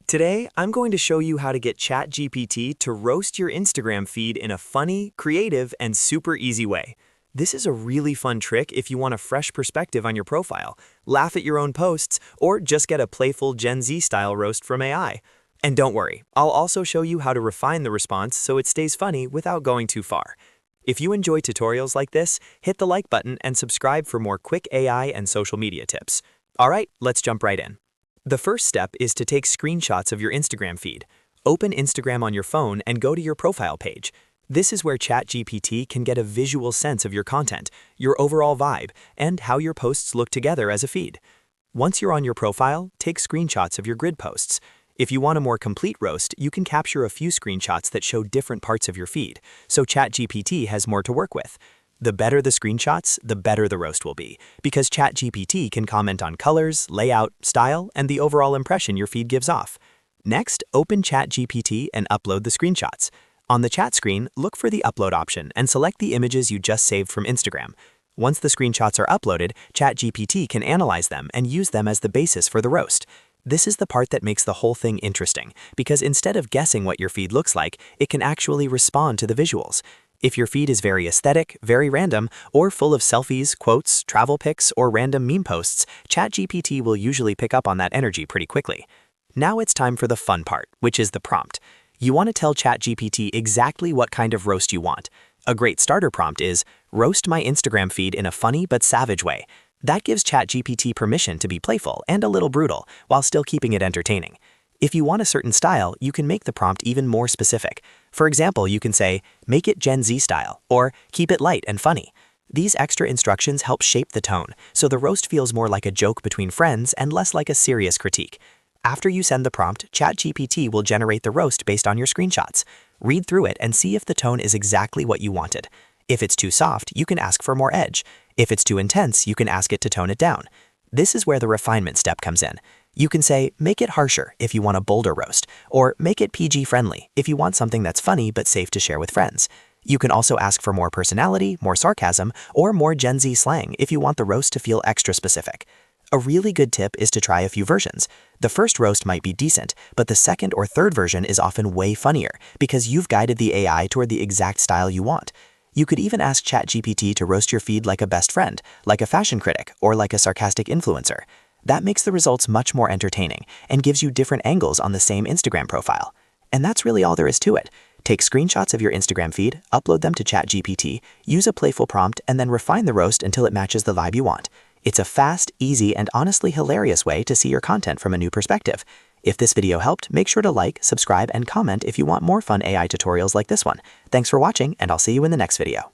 Today, I'm going to show you how to get ChatGPT to roast your Instagram feed in a funny, creative, and super easy way. This is a really fun trick if you want a fresh perspective on your profile, laugh at your own posts, or just get a playful Gen Z-style roast from AI. And don't worry, I'll also show you how to refine the response so it stays funny without going too far. If you enjoy tutorials like this, hit the like button and subscribe for more quick AI and social media tips. Alright, let's jump right in. The first step is to take screenshots of your Instagram feed. Open Instagram on your phone and go to your profile page. This is where ChatGPT can get a visual sense of your content, your overall vibe, and how your posts look together as a feed. Once you're on your profile, take screenshots of your grid posts. If you want a more complete roast, you can capture a few screenshots that show different parts of your feed, so ChatGPT has more to work with. The better the screenshots, the better the roast will be, because ChatGPT can comment on colors, layout, style, and the overall impression your feed gives off. Next, open ChatGPT and upload the screenshots. On the chat screen, look for the upload option and select the images you just saved from Instagram. Once the screenshots are uploaded, ChatGPT can analyze them and use them as the basis for the roast. This is the part that makes the whole thing interesting, because instead of guessing what your feed looks like, it can actually respond to the visuals. If your feed is very aesthetic, very random, or full of selfies, quotes, travel pics, or random meme posts, ChatGPT will usually pick up on that energy pretty quickly. Now it's time for the fun part, which is the prompt. You want to tell ChatGPT exactly what kind of roast you want. A great starter prompt is, "Roast my Instagram feed in a funny but savage way." That gives ChatGPT permission to be playful and a little brutal, while still keeping it entertaining. If you want a certain style, you can make the prompt even more specific. For example, you can say, "Make it Gen Z style," or "Keep it light and funny." These extra instructions help shape the tone, so the roast feels more like a joke between friends and less like a serious critique. After you send the prompt, ChatGPT will generate the roast based on your screenshots. Read through it and see if the tone is exactly what you wanted. If it's too soft, you can ask for more edge. If it's too intense, you can ask it to tone it down. This is where the refinement step comes in. You can say, "Make it harsher" if you want a bolder roast, or "Make it PG-friendly" if you want something that's funny but safe to share with friends. You can also ask for more personality, more sarcasm, or more Gen Z slang if you want the roast to feel extra specific. A really good tip is to try a few versions. The first roast might be decent, but the second or third version is often way funnier because you've guided the AI toward the exact style you want. You could even ask ChatGPT to roast your feed like a best friend, like a fashion critic, or like a sarcastic influencer. That makes the results much more entertaining and gives you different angles on the same Instagram profile. And that's really all there is to it. Take screenshots of your Instagram feed, upload them to ChatGPT, use a playful prompt, and then refine the roast until it matches the vibe you want. It's a fast, easy, and honestly hilarious way to see your content from a new perspective. If this video helped, make sure to like, subscribe, and comment if you want more fun AI tutorials like this one. Thanks for watching, and I'll see you in the next video.